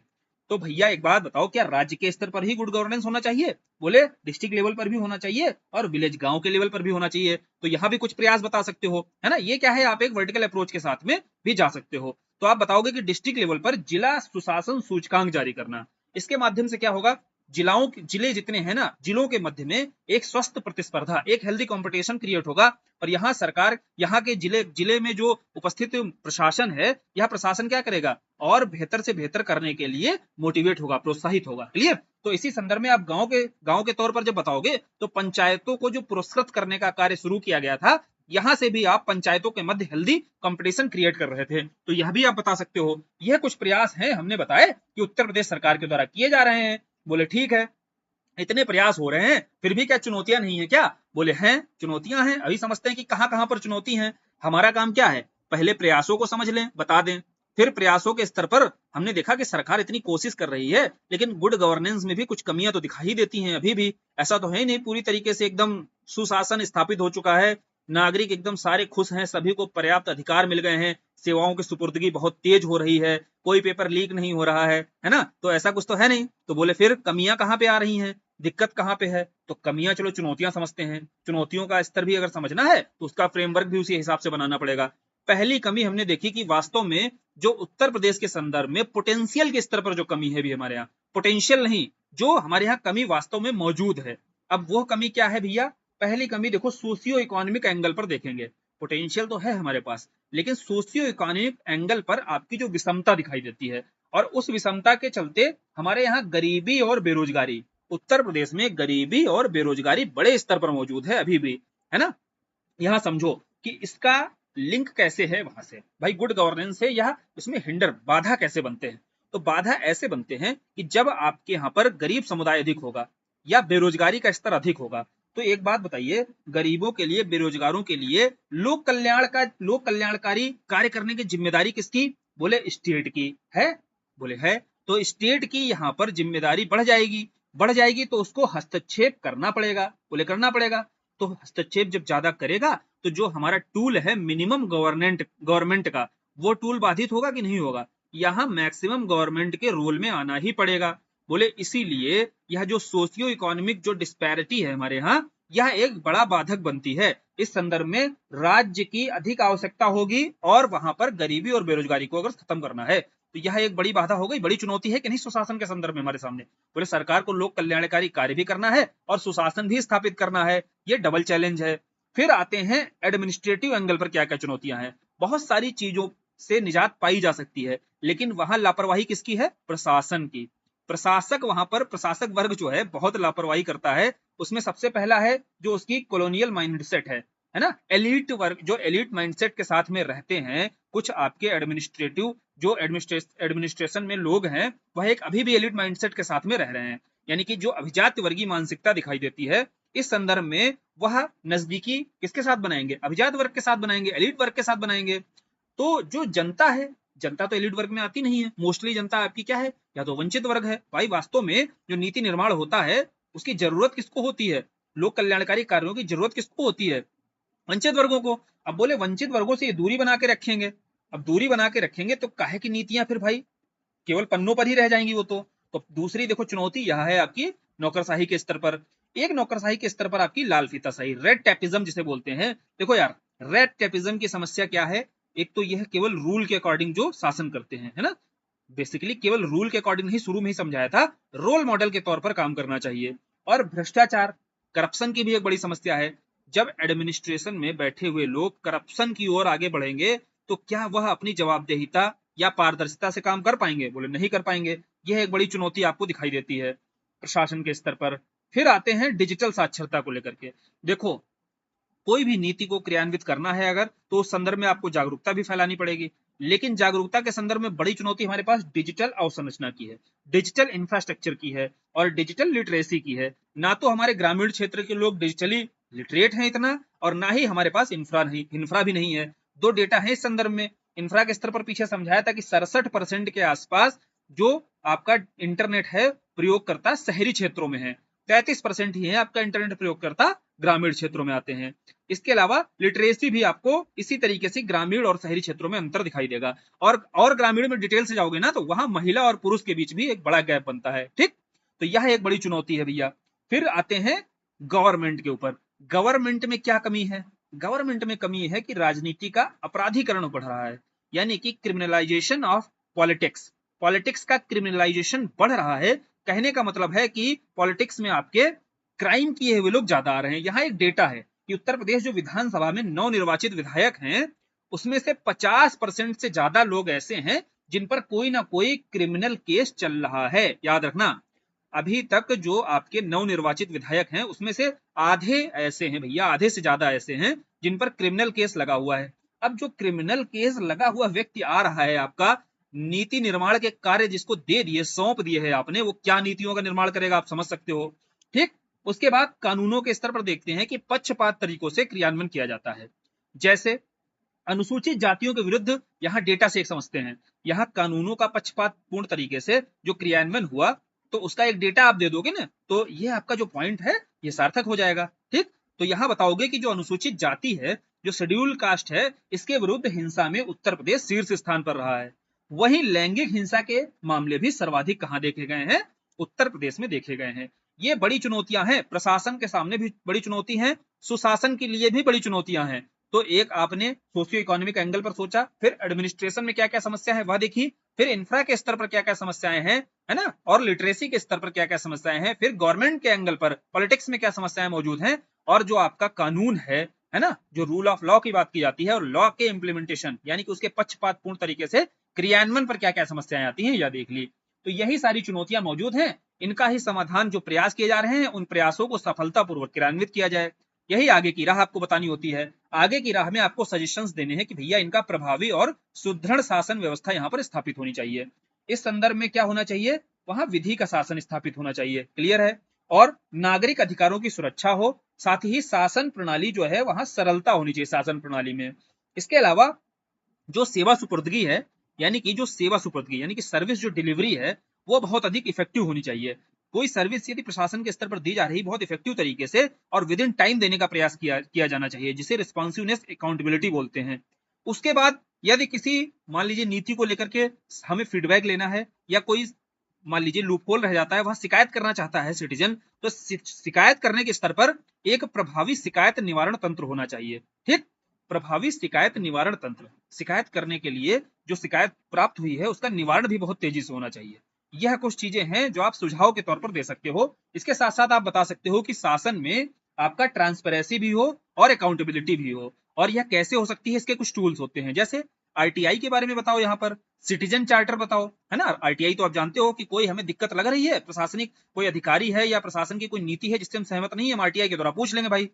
तो भैया एक बात बताओ, क्या राज्य के स्तर पर ही गुड गवर्नेंस होना चाहिए? बोले डिस्ट्रिक्ट लेवल पर भी होना चाहिए और विलेज गांव के लेवल पर भी होना चाहिए। तो यहाँ भी कुछ प्रयास बता सकते हो, है ना? ये क्या है, आप एक वर्टिकल अप्रोच के साथ में भी जा सकते हो। तो आप बताओगे कि डिस्ट्रिक्ट लेवल पर जिला सुशासन सूचकांक जारी करना, इसके माध्यम से क्या होगा, जिले जितने हैं ना, जिलों के मध्य में एक स्वस्थ प्रतिस्पर्धा, एक हेल्दी कंपटीशन क्रिएट होगा। और यहाँ सरकार, यहाँ के जिले में जो उपस्थित प्रशासन है, यह प्रशासन क्या करेगा, और बेहतर से बेहतर करने के लिए मोटिवेट होगा, प्रोत्साहित होगा। क्लियर? तो इसी संदर्भ में आप गांव के तौर पर जब बताओगे, तो पंचायतों को जो पुरस्कृत करने का कार्य शुरू किया गया था, यहां से भी आप पंचायतों के मध्य हेल्दी कंपटीशन क्रिएट कर रहे थे। तो यह भी आप बता सकते हो। यह कुछ प्रयास हैं, हमने बताए कि उत्तर प्रदेश सरकार के द्वारा किए जा रहे हैं। बोले ठीक है, इतने प्रयास हो रहे हैं, फिर भी क्या चुनौतियां नहीं है क्या? बोले हैं, चुनौतियां हैं। अभी समझते हैं कि कहां कहां पर चुनौती है। हमारा काम क्या है, पहले प्रयासों को समझ लें, बता दें। फिर प्रयासों के स्तर पर हमने देखा कि सरकार इतनी कोशिश कर रही है, लेकिन गुड गवर्नेंस में भी कुछ कमियां तो दिखाई देती हैं अभी भी। ऐसा तो है नहीं पूरी तरीके से एकदम सुशासन स्थापित हो चुका है, नागरिक एकदम सारे खुश हैं, सभी को पर्याप्त अधिकार मिल गए हैं, सेवाओं की सुपुर्दगी बहुत तेज हो रही है, कोई पेपर लीक नहीं हो रहा है ना? तो ऐसा कुछ तो है नहीं। तो बोले फिर कमियां कहां पे आ रही हैं, दिक्कत कहां पे है? तो कमियां, चलो चुनौतियां समझते हैं। चुनौतियों का स्तर भी अगर समझना है तो उसका फ्रेमवर्क भी उसी हिसाब से बनाना पड़ेगा। पहली कमी हमने देखी कि वास्तव में जो उत्तर प्रदेश के संदर्भ में पोटेंशियल के स्तर पर जो कमी है भी हमारे यहाँ, पोटेंशियल नहीं, जो हमारे यहाँ कमी वास्तव में मौजूद है। अब वो कमी क्या है भैया? पहली कमी देखो, सोशियो इकोनॉमिक एंगल पर देखेंगे। पोटेंशियल तो है हमारे पास, लेकिन सोशियो इकोनॉमिक एंगल पर आपकी जो विषमता दिखाई देती है, और उस विषमता के चलते हमारे यहाँ गरीबी और बेरोजगारी, उत्तर प्रदेश में गरीबी और बेरोजगारी बड़े स्तर पर मौजूद है अभी भी, है ना? यहाँ समझो कि इसका लिंक कैसे है वहां से, भाई गुड गवर्नेंस से यह इसमें हिंडर, बाधा कैसे बनते हैं? तो बाधा ऐसे बनते हैं कि जब आपके यहाँ पर गरीब समुदाय अधिक होगा या बेरोजगारी का स्तर अधिक होगा, तो एक बात बताइए, गरीबों के लिए, बेरोजगारों के लिए लोक कल्याणकारी कार्य करने की जिम्मेदारी किसकी? बोले स्टेट की है। बोले है, तो स्टेट की यहाँ पर जिम्मेदारी बढ़ जाएगी तो उसको हस्तक्षेप करना पड़ेगा। बोले करना पड़ेगा, तो हस्तक्षेप जब ज्यादा करेगा तो जो हमारा टूल है मिनिमम गवर्नमेंट का, वो टूल बाधित होगा कि नहीं होगा? यहाँ मैक्सिमम गवर्नमेंट के रोल में आना ही पड़ेगा। बोले इसीलिए यह जो सोशियो इकोनॉमिक जो डिस्पैरिटी है हमारे यहाँ, यह एक बड़ा बाधक बनती है। इस संदर्भ में राज्य की अधिक आवश्यकता होगी, और वहां पर गरीबी और बेरोजगारी को अगर खत्म करना है तो यह एक बड़ी बाधा हो गई, बड़ी चुनौती है कि नहीं सुशासन के संदर्भ में हमारे सामने। बोले सरकार को लोक कल्याणकारी कार्य भी करना है और सुशासन भी स्थापित करना है, ये डबल चैलेंज है। फिर आते हैं एडमिनिस्ट्रेटिव एंगल पर क्या क्या चुनौतियां हैं। बहुत सारी चीजों से निजात पाई जा सकती है, लेकिन वहां लापरवाही किसकी है? प्रशासन की। प्रशासक, वहां पर प्रशासक वर्ग जो है बहुत लापरवाही करता है। उसमें सबसे पहला है जो उसकी कॉलोनियल माइंडसेट है ना? एलिट वर्ग जो एलिट माइंडसेट के साथ में रहते हैं, कुछ आपके एडमिनिस्ट्रेशन में लोग हैं, वह एक अभी भी एलिट माइंडसेट के साथ में रह रहे हैं, यानी कि जो अभिजात्य वर्गीय मानसिकता दिखाई देती है। इस संदर्भ में वह नजदीकी किसके साथ बनाएंगे? अभिजात वर्ग के साथ बनाएंगे, एलिट वर्ग के साथ बनाएंगे। तो जो जनता है, जनता तो एलिट वर्ग में आती नहीं है, मोस्टली जनता आपकी क्या है? या तो वंचित वर्ग है। भाई वास्तव में जो नीति निर्माण होता है उसकी जरूरत किसको होती है? लोक कल्याणकारी कार्यों की जरूरत किसको होती है? वंचित वर्गों को। अब बोले वंचित वर्गों से ये दूरी बना के रखेंगे। अब दूरी बना के रखेंगे तो काहे की नीतियां फिर भाई केवल पन्नों पर ही रह जाएंगी वो तो दूसरी देखो चुनौती यह है आपकी नौकरशाही के स्तर पर। एक नौकरशाही के स्तर पर आपकी लाल फीताशाही, रेड टैपिज्म जिसे बोलते हैं। देखो यार, रेड टैपिज्म की समस्या क्या है? एक तो यह केवल रूल के अकॉर्डिंग जो शासन करते हैं, है ना? बेसिकली केवल रूल के अकॉर्डिंग नहीं, शुरू में ही समझाया था, रोल मॉडल के तौर पर काम करना चाहिए। और भ्रष्टाचार, करप्शन की भी एक बड़ी समस्या है। जब एडमिनिस्ट्रेशन में बैठे हुए लोग करप्शन की ओर आगे बढ़ेंगे तो क्या वह अपनी जवाबदेहिता या पारदर्शिता से काम कर पाएंगे? बोले नहीं कर पाएंगे। यह एक बड़ी चुनौती आपको दिखाई देती है प्रशासन के स्तर पर। फिर आते हैं डिजिटल साक्षरता को लेकर के। देखो, कोई भी नीति को क्रियान्वित करना है अगर, तो उस संदर्भ में आपको जागरूकता भी फैलानी पड़ेगी, लेकिन जागरूकता के संदर्भ में बड़ी चुनौती हमारे पास डिजिटल अवसंरचना की है, डिजिटल इंफ्रास्ट्रक्चर की है और डिजिटल लिटरेसी की है। ना तो हमारे ग्रामीण क्षेत्र के लोग डिजिटली लिटरेट हैं इतना, और ना ही हमारे पास इंफ्रा भी नहीं है। दो डेटा है इस संदर्भ में। इंफ्रा के स्तर पर पीछे समझाया था कि 67% के आसपास जो आपका इंटरनेट है प्रयोगकर्ता शहरी क्षेत्रों में है, 33% ही है आपका इंटरनेट प्रयोगकर्ता ग्रामीण क्षेत्रों में आते हैं। इसके अलावा लिटरेसी भी आपको इसी तरीके से ग्रामीण और शहरी क्षेत्रों में अंतर दिखाई देगा। और ग्रामीण में डिटेल से जाओगे ना तो वहां महिला और पुरुष के बीच भी एक बड़ा गैप बनता है। ठीक, तो यह एक बड़ी चुनौती है भैया। फिर आते हैं गवर्नमेंट के ऊपर। गवर्नमेंट में क्या कमी है? गवर्नमेंट में कमी है कि राजनीति का अपराधीकरण बढ़ रहा है, यानी कि क्रिमिनलाइजेशन ऑफ पॉलिटिक्स। पॉलिटिक्स का क्रिमिनलाइजेशन बढ़ रहा है। कहने का मतलब है कि पॉलिटिक्स में आपके क्राइम किए हुए लोग ज्यादा आ रहे हैं। यहाँ एक डेटा है कि उत्तर प्रदेश जो विधानसभा में नवनिर्वाचित विधायक हैं उसमें से 50% से ज्यादा लोग ऐसे हैं जिन पर कोई ना कोई क्रिमिनल केस चल रहा है। याद रखना, अभी तक जो आपके नवनिर्वाचित विधायक हैं उसमें से आधे ऐसे हैं भैया, आधे से ज्यादा ऐसे हैं जिन पर क्रिमिनल केस लगा हुआ है। अब जो क्रिमिनल केस लगा हुआ व्यक्ति आ रहा है, आपका नीति निर्माण के कार्य जिसको दे दिए, सौंप दिए है आपने, वो क्या नीतियों का निर्माण करेगा आप समझ सकते हो। ठीक, उसके बाद कानूनों के स्तर पर देखते हैं कि पक्षपात तरीकों से क्रियान्वयन किया जाता है। जैसे अनुसूचित जातियों के विरुद्ध यहाँ डेटा से एक समझते हैं, यहाँ कानूनों का पक्षपात पूर्ण तरीके से जो क्रियान्वयन हुआ तो उसका एक डेटा आप दे दोगे ना, तो ये आपका जो पॉइंट है ये सार्थक हो जाएगा। ठीक, तो यहाँ बताओगे कि जो अनुसूचित जाति है, जो शेड्यूल कास्ट है, इसके विरुद्ध हिंसा में उत्तर प्रदेश शीर्ष स्थान पर रहा है। वहीं लैंगिक हिंसा के मामले भी सर्वाधिक कहाँ देखे गए हैं? उत्तर प्रदेश में देखे गए हैं। ये बड़ी चुनौतियां हैं, प्रशासन के सामने भी बड़ी चुनौती है, सुशासन के लिए भी बड़ी चुनौतियां हैं। तो एक आपने सोशियो इकोनॉमिक एंगल पर सोचा, फिर एडमिनिस्ट्रेशन में क्या क्या समस्या है वह देखी, फिर इंफ्रा के स्तर पर क्या क्या समस्याएं हैं, है ना, और लिटरेसी के स्तर पर क्या क्या समस्याएं हैं, फिर गवर्नमेंट के एंगल पर पॉलिटिक्स में क्या समस्याएं मौजूद हैं, और जो आपका कानून है ना, जो रूल ऑफ लॉ की बात की जाती है और लॉ के इम्प्लीमेंटेशन यानी कि उसके पक्षपातपूर्ण तरीके से क्रियान्वयन पर क्या क्या समस्याएं आती हैं, यह देख ली। तो यही सारी चुनौतियां मौजूद हैं, इनका ही समाधान जो प्रयास किए जा रहे हैं उन प्रयासों को सफलतापूर्वक क्रियान्वित किया जाए, यही आगे की राह आपको बतानी होती है। आगे की राह में आपको सजेशंस देने हैं कि भैया इनका प्रभावी और सुदृढ़ शासन व्यवस्था यहाँ पर स्थापित होनी चाहिए। इस संदर्भ में क्या होना चाहिए? वहां विधि का शासन स्थापित होना चाहिए, क्लियर है, और नागरिक अधिकारों की सुरक्षा हो, साथ ही शासन प्रणाली जो है वहां सरलता होनी चाहिए शासन प्रणाली में। इसके अलावा जो सेवा सुपुर्दगी है, यानी कि जो सेवा सुपुर्दगी यानी कि सर्विस जो डिलीवरी है वो बहुत अधिक इफेक्टिव होनी चाहिए। कोई सर्विस यदि प्रशासन के स्तर पर दी जा रही बहुत इफेक्टिव तरीके से और विद इन टाइम देने का प्रयास किया जाना चाहिए, जिसे रिस्पॉन्सिवनेस अकाउंटेबिलिटी बोलते हैं। उसके बाद यदि किसी मान लीजिए नीति को लेकर के हमें फीडबैक लेना है या कोई मान लीजिए लूपहोल रह जाता है, वहां शिकायत करना चाहता है सिटीजन, तो शिकायत करने के स्तर पर एक प्रभावी शिकायत निवारण तंत्र होना चाहिए। ठीक, प्रभावी शिकायत निवारण तंत्र, शिकायत करने के लिए जो शिकायत प्राप्त हुई है उसका निवारण भी बहुत तेजी से होना चाहिए। यह कुछ चीजें हैं जो आप सुझाव के तौर पर दे सकते हो। इसके साथ साथ आप बता सकते हो कि शासन में आपका ट्रांसपेरेंसी भी हो और अकाउंटेबिलिटी भी हो, और यह कैसे हो सकती है, इसके कुछ टूल्स होते हैं। जैसे आरटीआई के बारे में बताओ, यहाँ पर सिटीजन चार्टर बताओ, है ना। आरटीआई तो आप जानते हो कि कोई हमें दिक्कत लग रही है, प्रशासनिक कोई अधिकारी है या प्रशासन की कोई नीति है जिससे हम सहमत नहीं है, हम आरटीआई के द्वारा पूछ लेंगे भाई।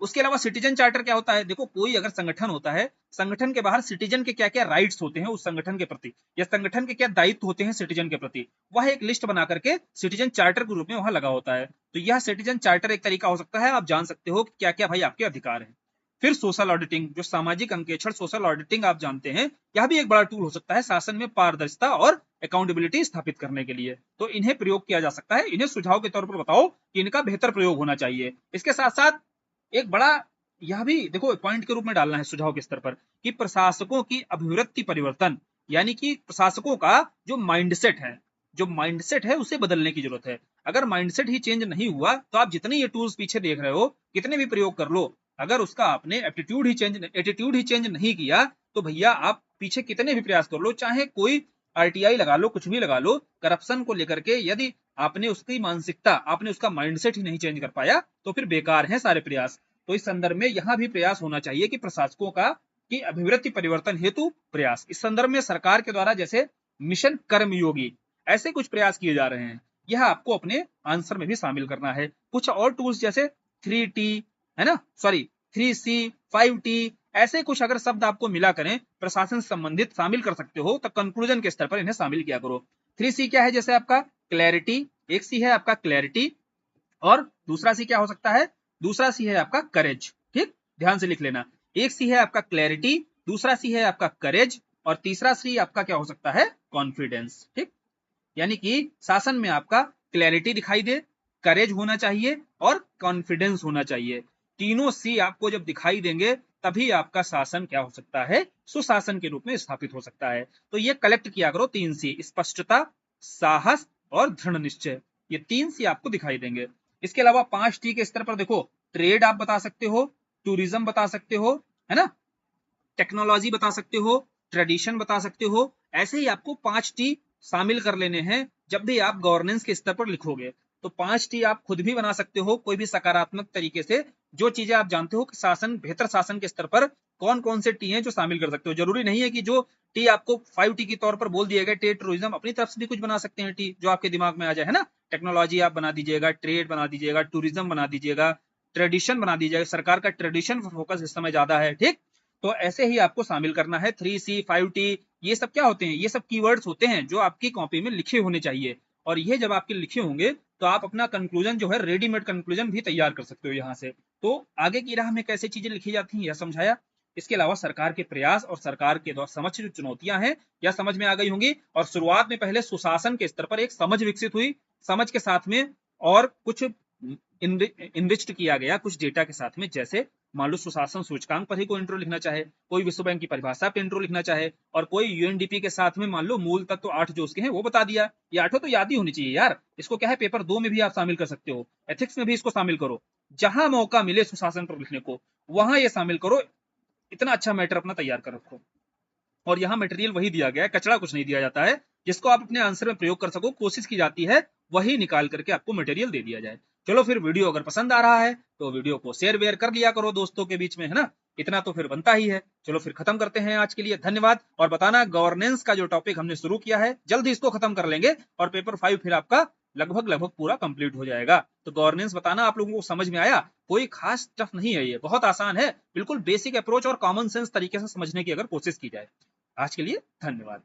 उसके अलावा सिटीजन चार्टर क्या होता है? देखो, कोई अगर संगठन होता है, संगठन के बाहर सिटीजन के क्या क्या राइट्स होते हैं उस संगठन के प्रति, या संगठन के क्या दायित्व होते हैं सिटीजन के प्रति, वह एक लिस्ट बना करके सिटीजन चार्टर के रूप में वहां लगा होता है। तो यह सिटीजन चार्टर एक तरीका हो सकता है, आप जान सकते हो कि क्या क्या भाई आपके अधिकार हैं। फिर सोशल ऑडिटिंग, जो सामाजिक अंकेक्षण सोशल ऑडिटिंग आप जानते हैं, यह भी एक बड़ा टूल हो सकता है शासन में पारदर्शिता और अकाउंटेबिलिटी स्थापित करने के लिए। तो इन्हें प्रयोग किया जा सकता है। इन्हें सुझाव के तौर पर बताओ कि इनका बेहतर प्रयोग होना चाहिए। इसके साथ साथ एक बड़ा यह भी देखो पॉइंट के रूप में डालना है सुझाव के स्तर पर कि प्रशासकों की अभिवृत्ति परिवर्तन, यानी कि प्रशासकों का जो माइंडसेट है उसे बदलने की जरूरत है। अगर माइंडसेट ही चेंज नहीं हुआ तो आप जितने ये टूल्स पीछे देख रहे हो, कितने भी प्रयोग कर लो, अगर उसका आपने एटीट्यूड ही चेंज नहीं किया तो भैया आप पीछे कितने भी प्रयास कर लो, चाहे कोई आरटीआई लगा लो, कुछ भी लगा लो, करप्शन को लेकर के यदि आपने उसकी मानसिकता, आपने उसका माइंडसेट ही नहीं चेंज कर पाया तो फिर बेकार है सारे प्रयास। तो इस संदर्भ में यहां भी प्रयास होना चाहिए कि प्रशासकों का की अभिवृत्ति परिवर्तन हेतु प्रयास। इस संदर्भ में सरकार के द्वारा जैसे मिशन कर्मयोगी ऐसे कुछ प्रयास किए जा रहे हैं, यह आपको अपने आंसर में भी शामिल करना है। कुछ और टूल्स जैसे 3T है ना, सॉरी 3C 5T, ऐसे कुछ अगर शब्द आपको मिला करें प्रशासन से संबंधित शामिल कर सकते हो, तो कंक्लूजन के स्तर पर इन्हें शामिल किया करो। 3C क्या है? जैसे आपका क्लैरिटी, एक सी है आपका क्लैरिटी, और दूसरा सी क्या हो सकता है? दूसरा सी है आपका करेज। ठीक, ध्यान से लिख लेना, एक सी है आपका क्लैरिटी, दूसरा सी है आपका करेज, और तीसरा सी आपका क्या हो सकता है? कॉन्फिडेंस। ठीक, यानी कि शासन में आपका क्लैरिटी दिखाई दे, करेज होना चाहिए और कॉन्फिडेंस होना चाहिए। तीनों सी आपको जब दिखाई देंगे तभी आपका शासन क्या हो सकता है, सुशासन के रूप में स्थापित हो सकता है। तो ये कलेक्ट किया करो 3 सी, स्पष्टता, साहस और दृढ़ निश्चय, ये 3 सी आपको दिखाई देंगे। इसके अलावा 5 टी के स्तर पर देखो, ट्रेड आप बता सकते हो, टूरिज्म बता सकते हो, है ना, टेक्नोलॉजी बता सकते हो, ट्रेडिशन बता सकते हो। ऐसे ही आपको 5 टी शामिल कर लेने हैं जब भी आप गवर्नेंस के स्तर पर लिखोगे। तो 5 टी आप खुद भी बना सकते हो कोई भी सकारात्मक तरीके से, जो चीजें आप जानते हो कि शासन, बेहतर शासन के स्तर पर कौन कौन से टी हैं जो शामिल कर सकते हो। जरूरी नहीं है कि जो टी आपको 5 टी के तौर पर बोल दिया गया, ट्रेड टूरिज्म, अपनी तरफ से भी कुछ बना सकते हैं टी जो आपके दिमाग में आ जाए, है ना। टेक्नोलॉजी आप बना दीजिएगा, ट्रेड बना दीजिएगा, टूरिज्म बना दीजिएगा, ट्रेडिशन बना दीजिएगा, सरकार का ट्रेडिशन पर फोकस इस समय ज्यादा है, ठीक। तो ऐसे ही आपको शामिल करना है। 3C 5T ये सब क्या होते हैं, ये सब कीवर्ड्स होते हैं जो आपकी कॉपी में लिखे होने चाहिए। और ये जब आपके लिखे होंगे तो आप अपना कंक्लूजन जो है, रेडीमेड कंक्लूजन भी तैयार कर सकते हो यहाँ से। तो आगे की राह में कैसे चीजें लिखी जाती हैं यह समझाया। इसके अलावा सरकार के प्रयास और सरकार के द्वारा समझ जो चुनौतियां हैं यह समझ में आ गई होंगी। और शुरुआत में पहले सुशासन के स्तर पर एक समझ विकसित हुई, समझ के साथ में और कुछ इनरिच्ड किया गया कुछ डेटा के साथ में। जैसे मान लो सुशासन सूचकांक पर ही कोई इंट्रो लिखना चाहे, कोई विश्व बैंक की परिभाषा पे इंट्रो लिखना चाहे, और कोई यूएनडीपी के साथ में मान लो मूल तत्व 8 जो उसके हैं वो बता दिया। ये 8 तो याद ही होनी चाहिए यार। इसको क्या है, पेपर 2 में भी आप शामिल कर सकते हो, एथिक्स में भी इसको शामिल करो, जहां मौका मिले सुशासन पर लिखने को वहां ये शामिल करो। इतना अच्छा मैटर अपना तैयार कर रखो। और यहाँ मटेरियल वही दिया गया है, कचरा कुछ नहीं दिया जाता है, जिसको आप अपने आंसर में प्रयोग कर सको, कोशिश की जाती है वही निकाल करके आपको मटेरियल दे दिया जाए। चलो फिर, वीडियो अगर पसंद आ रहा है तो वीडियो को शेयर वेयर कर लिया करो दोस्तों के बीच में, है ना। इतना तो फिर बनता ही है। चलो फिर खत्म करते हैं आज के लिए, धन्यवाद। और बताना गवर्नेंस का जो टॉपिक हमने शुरू किया है जल्द ही इसको खत्म कर लेंगे और पेपर 5 फिर आपका लगभग पूरा कंप्लीट हो जाएगा। तो गवर्नेंस बताना आप लोगों को समझ में आया, कोई खास टफ नहीं है, ये बहुत आसान है, बिल्कुल बेसिक अप्रोच और कॉमन सेंस तरीके से समझने की अगर कोशिश की जाए। आज के लिए धन्यवाद।